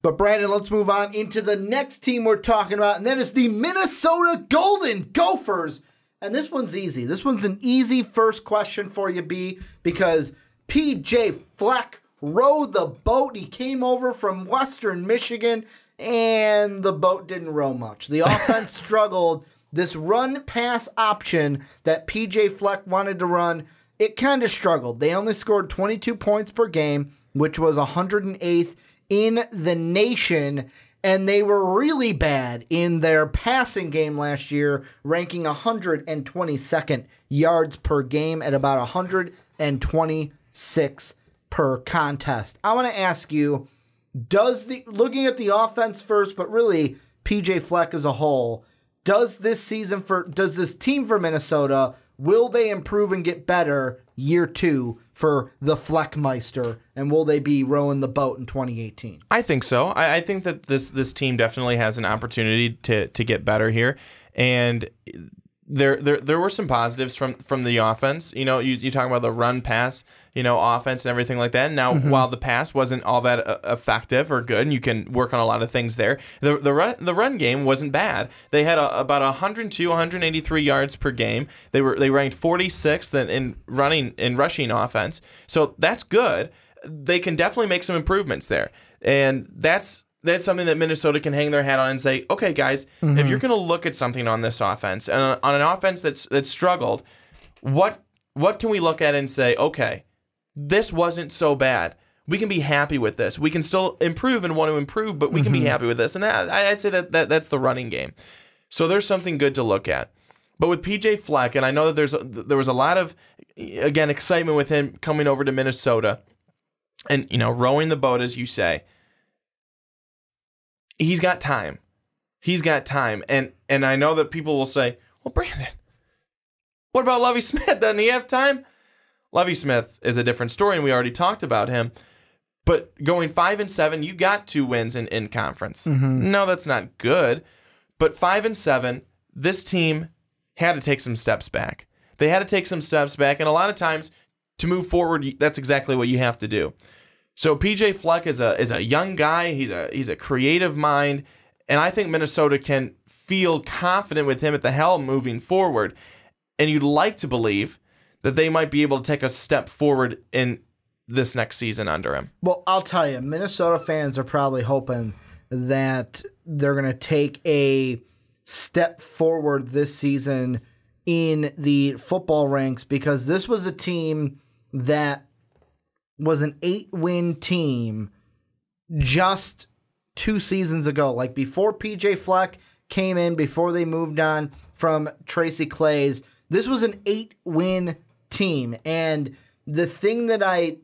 But Brandon, let's move on into the next team we're talking about, and that is the Minnesota Golden Gophers. And this one's easy. This one's an easy first question for you, B, because P.J. Fleck rowed the boat. He came over from Western Michigan, and the boat didn't row much. The offense struggled. This run-pass option that P.J. Fleck wanted to run, it kind of struggled. They only scored 22 points per game, which was 108th in the nation, and they were really bad in their passing game last year, ranking 122nd yards per game at about 126 per contest. I want to ask you, looking at the offense first, but really PJ Fleck as a whole, does this team for Minnesota, will they improve and get better year 2 for the Fleckmeister, and will they be rowing the boat in 2018? I think so. I think that this team definitely has an opportunity to get better here, and there were some positives from the offense. You know, you talk about the run pass, offense and everything like that. Now, while the pass wasn't all that effective or good, and you can work on a lot of things there, the run game wasn't bad. They had about 102, 183 yards per game. They ranked 46th in rushing offense. So that's good. They can definitely make some improvements there, and that's something that Minnesota can hang their hat on and say, okay, guys, if you're going to look at something on this offense, and on an offense that's struggled, what can we look at and say, okay, this wasn't so bad. We can be happy with this. We can still improve and want to improve, but we can be happy with this. And I'd say that's the running game. So there's something good to look at. But with PJ Fleck, and I know that there was a lot of, again, excitement with him coming over to Minnesota and, rowing the boat, as you say. He's got time. And I know that people will say, well, Brandon, what about Lovie Smith? Doesn't he have time? Lovie Smith is a different story, and we already talked about him. But going 5-7, you got 2 wins in conference. No, that's not good. But 5-7, this team had to take some steps back. They had to take some steps back, and a lot of times to move forward, that's exactly what you have to do. So PJ Fleck is a young guy. He's a creative mind, and I think Minnesota can feel confident with him at the helm moving forward. And you'd like to believe that they might be able to take a step forward in this next season under him. Well, I'll tell you, Minnesota fans are probably hoping that they're going to take a step forward this season in the football ranks, because this was a team that was an 8-win team just 2 seasons ago. Like before PJ Fleck came in, before they moved on from Tracy Claeys, this was an 8-win team. And the thing that I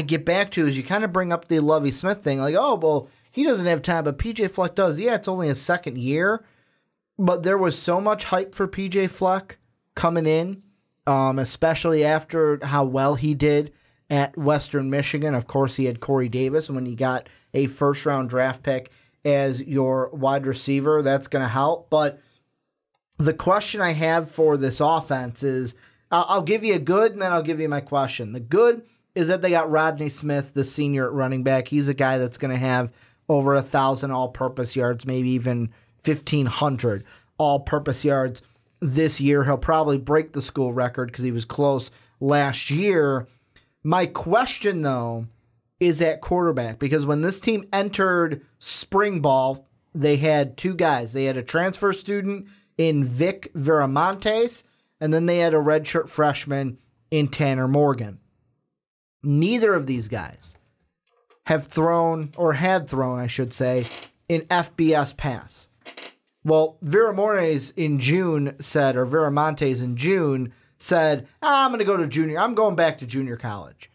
get back to is you kind of bring up the Lovie Smith thing. Like, oh, well, he doesn't have time, but PJ Fleck does. Yeah, it's only his second year. But there was so much hype for PJ Fleck coming in, especially after how well he did at Western Michigan. Of course, he had Corey Davis, and when you got a first-round draft pick as your wide receiver, that's going to help. But the question I have for this offense is, I'll give you a good, and then I'll give you my question. The good is that they got Rodney Smith, the senior at running back. He's a guy that's going to have over 1,000 all-purpose yards, maybe even 1,500 all-purpose yards this year. He'll probably break the school record because he was close last year. My question, though, is at quarterback, because when this team entered spring ball, they had 2 guys. They had a transfer student in Vic Viramontes, and then they had a redshirt freshman in Tanner Morgan. Neither of these guys have thrown, or had thrown, I should say, an FBS pass. Well, Viramontes in June said, I'm going to go to junior. I'm going back to junior college.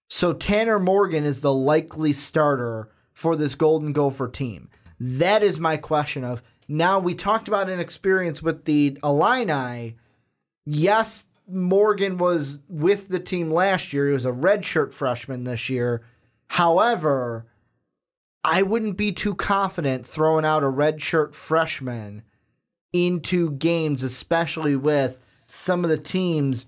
So Tanner Morgan is the likely starter for this Golden Gopher team. That is my question of, now we talked about an experience with the Illini. Yes, Morgan was with the team last year. He was a redshirt freshman this year. However, I wouldn't be too confident throwing out a redshirt freshman into games, especially with some of the teams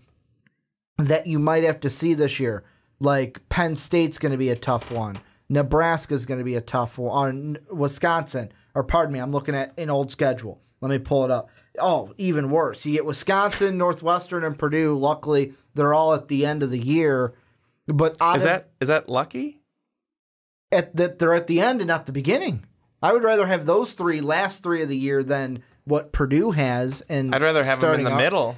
that you might have to see this year. Like Penn State's going to be a tough one. Nebraska's going to be a tough one. Wisconsin, or pardon me, I'm looking at an old schedule. Let me pull it up. Oh, even worse. You get Wisconsin, Northwestern, and Purdue. Luckily, they're all at the end of the year. But is that lucky? They're at the end and not the beginning. I would rather have those last three of the year than what Purdue has. And I'd rather have them in the middle.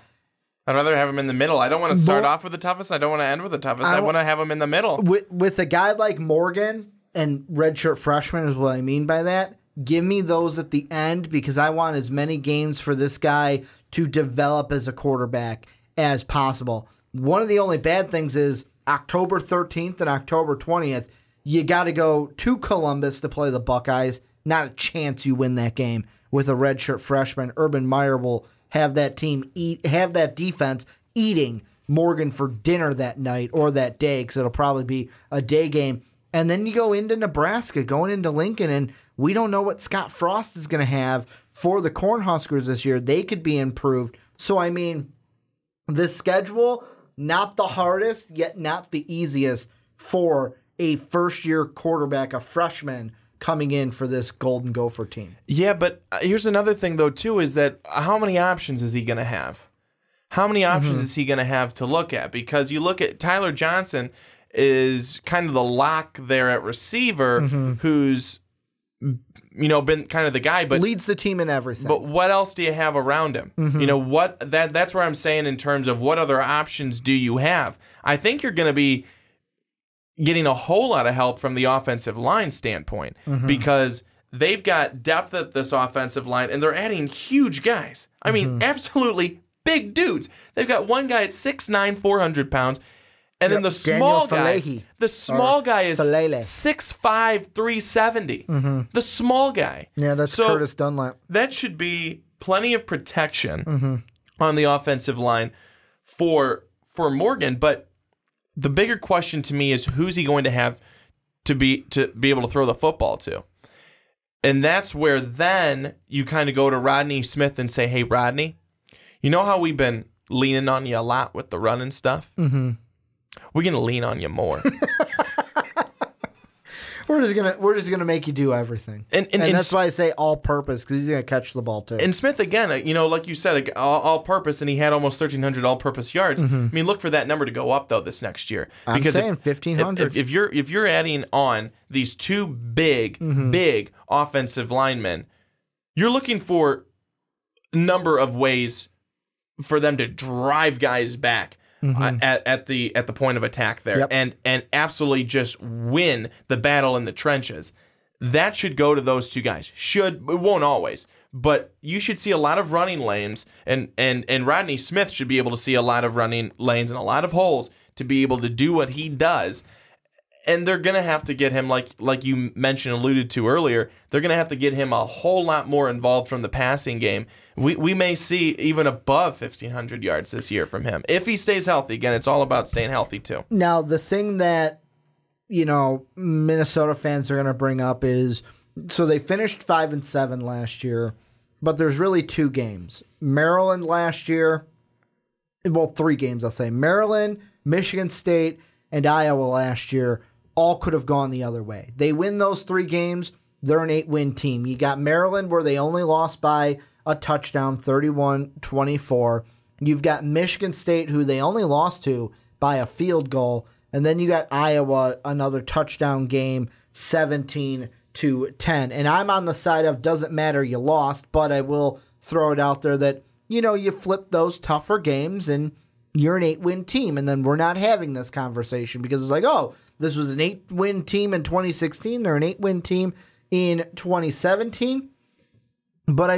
I'd rather have them in the middle. I don't want to start off with the toughest. I don't want to end with the toughest. I want to have them in the middle. With a guy like Morgan and redshirt freshman is what I mean by that. Give me those at the end because I want as many games for this guy to develop as a quarterback as possible. One of the only bad things is October 13th and October 20th, you got to go to Columbus to play the Buckeyes. Not a chance you win that game with a redshirt freshman. Urban Meyer will have that defense eating Morgan for dinner that night or that day because it'll probably be a day game. And then you go into Nebraska, going into Lincoln, and we don't know what Scott Frost is going to have for the Cornhuskers this year. They could be improved. So, I mean, this schedule, not the hardest, yet not the easiest for a first-year quarterback, a freshman, coming in for this Golden Gopher team. Yeah, but here's another thing, though, too, is that how many options is he going to have? How many options is he going to have to look at? Because you look at Tyler Johnson is kind of the lock there at receiver who's, been kind of the guy. But leads the team in everything. But what else do you have around him? That's where I'm saying in terms of what other options do you have? I think you're going to be getting a whole lot of help from the offensive line standpoint because they've got depth at this offensive line and they're adding huge guys. I mean, absolutely big dudes. They've got one guy at 6'9", 400 pounds, and then the small guy is 6'5", 370. The small guy. Yeah, that's Curtis Dunlap. That should be plenty of protection on the offensive line for Morgan, but the bigger question to me is who's he going to have to be able to throw the football to? And that's where then you kind of go to Rodney Smith and say, hey, Rodney, you know how we've been leaning on you a lot with the run and stuff? We're going to lean on you more. We're just gonna make you do everything, and that's why I say all purpose because he's gonna catch the ball too. And Smith again, like you said, all purpose, and he had almost 1,300 all purpose yards. I mean, look for that number to go up though this next year. Because I'm saying 1,500. If you're adding on these two big offensive linemen, you're looking for a number of ways for them to drive guys back. At the point of attack there, and absolutely just win the battle in the trenches. That should go to those two guys. It won't always, but you should see a lot of running lanes, and Rodney Smith should be able to see a lot of running lanes and a lot of holes to be able to do what he does. And they're gonna have to get him, like you alluded to earlier, they're gonna have to get him a whole lot more involved from the passing game. We may see even above 1,500 yards this year from him if he stays healthy. Again, it's all about staying healthy too. Now, the thing that Minnesota fans are going to bring up is so they finished 5-7 last year, but there's really two games. Maryland last year, well, three games I'll say. Maryland, Michigan State, and Iowa last year all could have gone the other way. They win those three games, they're an 8-win team. You got Maryland where they only lost by a touchdown, 31-24. You've got Michigan State, who they only lost to by a field goal. And then you got Iowa, another touchdown game, 17-10. And I'm on the side of doesn't matter you lost, but I will throw it out there that, you flip those tougher games and you're an 8-win team. And then we're not having this conversation because it's like, oh, this was an 8-win team in 2016. They're an 8-win team in 2017. But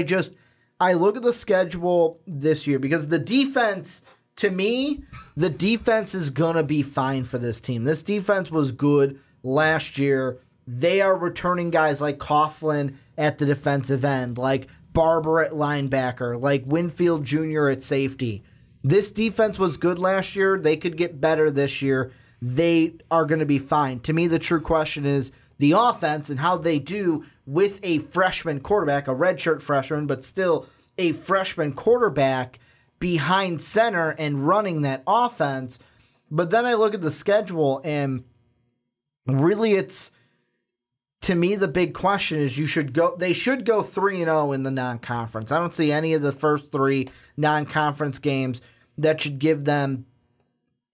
I look at the schedule this year because the defense, to me, the defense is going to be fine for this team. This defense was good last year. They are returning guys like Coughlin at the defensive end, like Barber at linebacker, like Winfield Jr. at safety. This defense was good last year. They could get better this year. They are going to be fine. To me, the true question is the offense and how they do with a freshman quarterback, a redshirt freshman, but still a freshman quarterback behind center and running that offense. But then I look at the schedule and really it's to me, the big question is they should go 3-0 in the non-conference. I don't see any of the first 3 non-conference games that should give them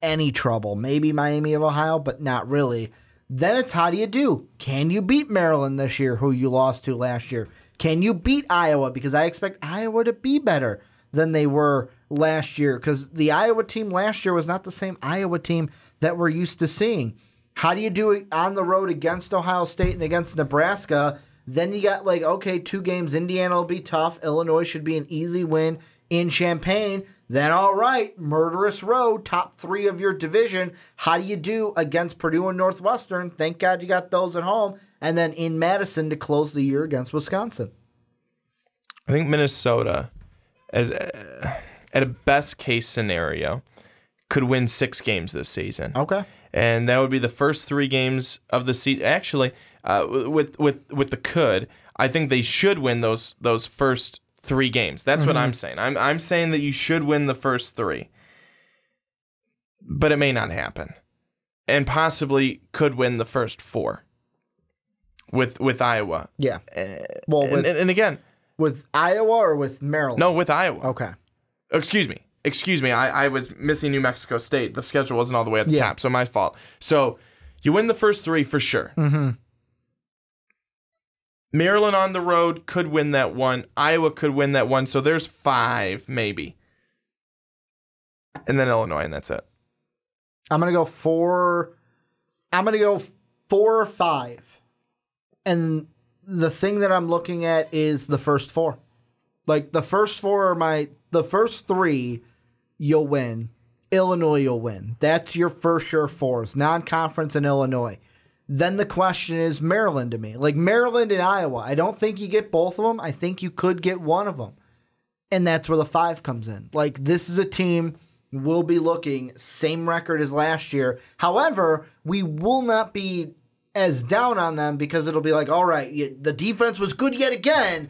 any trouble. Maybe Miami of Ohio, but not really. Then it's how do you do? Can you beat Maryland this year, who you lost to last year? Can you beat Iowa? Because I expect Iowa to be better than they were last year, because the Iowa team last year was not the same Iowa team that we're used to seeing. How do you do it on the road against Ohio State and against Nebraska? Then you got 2 games. Indiana will be tough. Illinois should be an easy win in Champaign. Then, all right, murderous road, top 3 of your division. How do you do against Purdue and Northwestern? Thank God you got those at home. And then in Madison to close the year against Wisconsin. I think Minnesota, as at a best case scenario, could win 6 games this season. Okay. And that would be the first 3 games of the season. Actually, with the could, I think they should win those first 3 games. That's what I'm saying. I'm saying that you should win the first 3, but it may not happen, and possibly could win the first 4 with Iowa. Yeah. Well, and again, with Iowa or with Maryland? No, with Iowa. Okay. Excuse me. I was missing New Mexico State. The schedule wasn't all the way at the top, so my fault. So you win the first 3 for sure. Mm-hmm. Maryland on the road could win that 1. Iowa could win that 1. So there's 5 maybe. And then Illinois, and that's it. I'm going to go 4. I'm going to go 4 or 5. And the thing that I'm looking at is the first 4. The first 4 are the first 3 you'll win. Illinois you'll win. That's your first sure 4s. Non-conference and Illinois. Then the question is Maryland to me. Maryland and Iowa. I don't think you get both of them. I think you could get one of them. And that's where the 5 comes in. This is a team we'll be looking same record as last year. However, we will not be as down on them because it'll be all right, the defense was good yet again,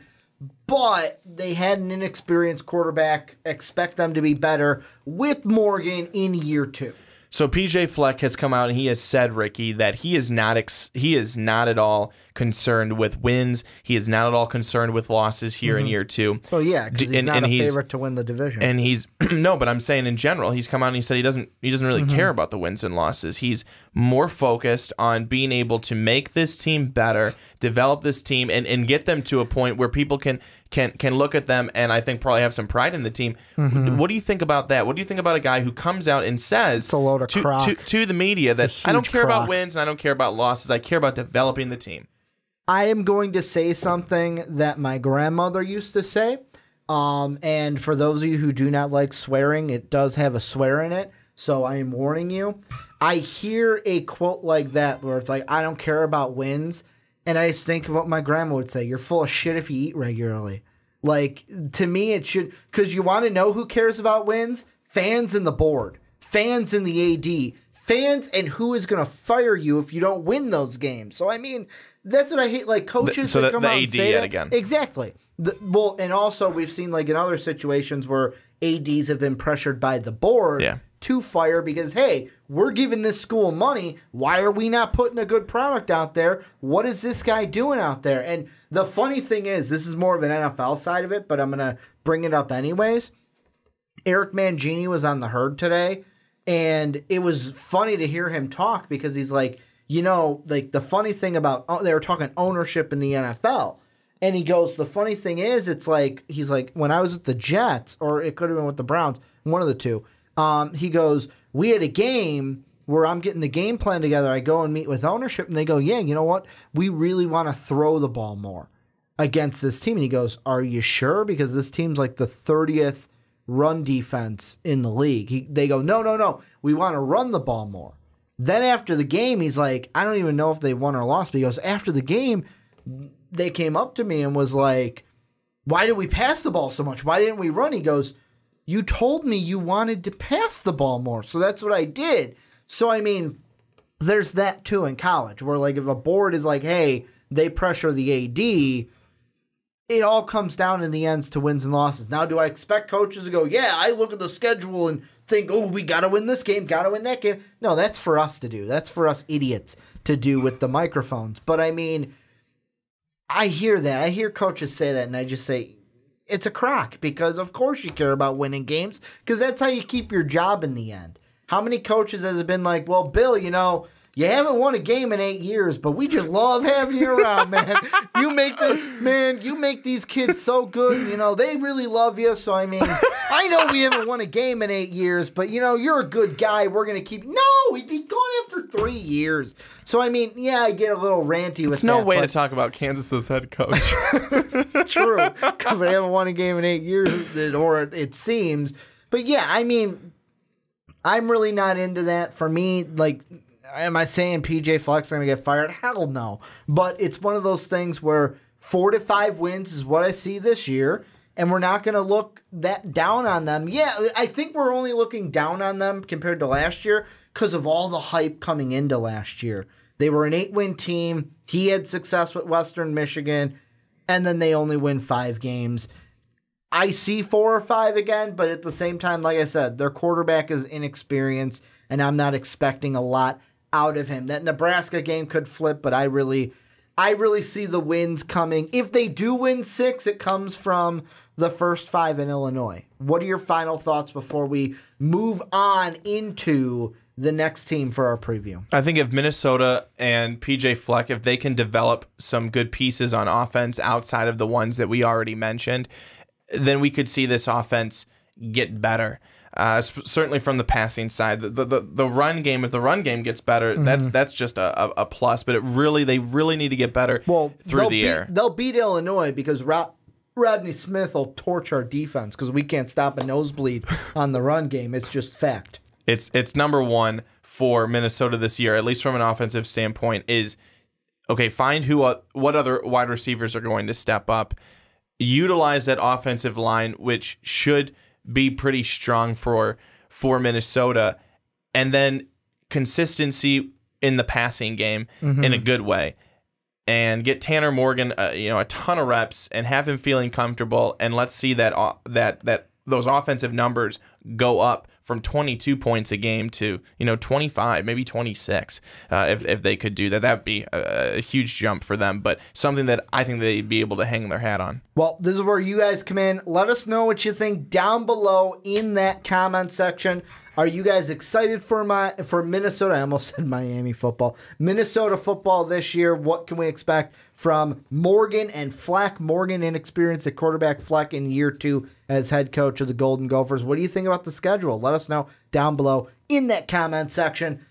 but they had an inexperienced quarterback. Expect them to be better with Morgan in year 2. So PJ Fleck has come out and he has said, Ricky, that he is not at all concerned with wins. He is not at all concerned with losses here in year 2. Oh yeah, because he's not a favorite to win the division. And he's no, but I'm saying in general, he's come out and he said he doesn't really care about the wins and losses. He's more focused on being able to make this team better, develop this team, and get them to a point where people can look at them and I think probably have some pride in the team. What do you think about that? What do you think about a guy who comes out and says it's a load of crock. To the media that I don't care about wins and I don't care about losses. I care about developing the team? I am going to say something that my grandmother used to say. And for those of you who do not like swearing, it does have a swear in it. So I am warning you. I hear a quote like that where it's I don't care about wins. And I just think of what my grandma would say. You're full of shit if you eat regularly. To me, it should, because you want to know who cares about wins? Fans and the board. Fans and the AD. Fans and who is going to fire you if you don't win those games. So, that's what I hate. Coaches that come out and say that. Again. Exactly. And also we've seen in other situations where ADs have been pressured by the board to fire because, hey, we're giving this school money. Why are we not putting a good product out there? What is this guy doing out there? And the funny thing is, this is more of an NFL side of it, but I'm going to bring it up anyways. Eric Mangini was on the Herd today, and it was funny to hear him talk because he's the funny thing about, they were talking ownership in the NFL. And he goes, the funny thing is, he's when I was at the Jets, or it could have been with the Browns, one of the two, he goes, we had a game where I'm getting the game plan together. I go and meet with ownership, and they go, yeah, you know what? We really want to throw the ball more against this team. And he goes, are you sure? Because this team's the 30th run defense in the league. They go, no. We want to run the ball more. Then after the game, he's I don't even know if they won or lost. But he goes, after the game, they came up to me and was why did we pass the ball so much? Why didn't we run? He goes, you told me you wanted to pass the ball more. So that's what I did. So, there's that too in college where if a board is hey, they pressure the AD, it all comes down in the ends to wins and losses. Now, do I expect coaches to go, yeah, I look at the schedule and think, oh, we got to win this game, got to win that game? No, that's for us to do. That's for us idiots to do with the microphones. But I hear that. I hear coaches say that, and I just say, it's a crock, because of course you care about winning games, because that's how you keep your job in the end. How many coaches has it been like, well, Bill, you haven't won a game in 8 years, but we just love having you around, man. You make these kids so good. They really love you. So, I mean, I know we haven't won a game in 8 years, but, you're a good guy. We're going to keep. No, he'd be gone after 3 years. So, I mean, yeah, I get a little ranty with that. It's no way to talk about Kansas's head coach. True, because they haven't won a game in 8 years, or it seems. But, yeah, I mean, I'm really not into that. For me, like, am I saying PJ Fleck's going to get fired? Hell no. But it's one of those things where 4 to 5 wins is what I see this year, and we're not going to look that down on them. Yeah, I think we're only looking down on them compared to last year because of all the hype coming into last year. They were an 8-win team. He had success with Western Michigan, and then they only win 5 games. I see 4 or 5 again, but at the same time, like I said, their quarterback is inexperienced, and I'm not expecting a lot out of him. That Nebraska game could flip, but I really see the wins coming. If they do win 6, it comes from the first 5 in Illinois. What are your final thoughts before we move on into the next team for our preview? I think if Minnesota and PJ Fleck, if they can develop some good pieces on offense outside of the ones that we already mentioned, then we could see this offense get better. Certainly from the passing side, the run game. If the run game gets better, that's just a plus. But they really need to get better through the air. They'll beat Illinois because Rodney Smith will torch our defense because we can't stop a nosebleed on the run game. It's just fact. It's number one for Minnesota this year, at least from an offensive standpoint. Is okay. Find what other wide receivers are going to step up. Utilize that offensive line, which should be pretty strong for Minnesota, and then consistency in the passing game in a good way, and get Tanner Morgan a ton of reps and have him feeling comfortable, and let's see that those offensive numbers go up from 22 points a game to 25, maybe 26. If they could do that, that'd be a huge jump for them, but something that I think they'd be able to hang their hat on. Well, this is where you guys come in. Let us know what you think down below in that comment section. Are you guys excited for Minnesota? I almost said Miami football. Minnesota football this year. What can we expect from Morgan and Fleck? Morgan, inexperienced at quarterback, Fleck in year 2 as head coach of the Golden Gophers. What do you think about the schedule? Let us know down below in that comment section.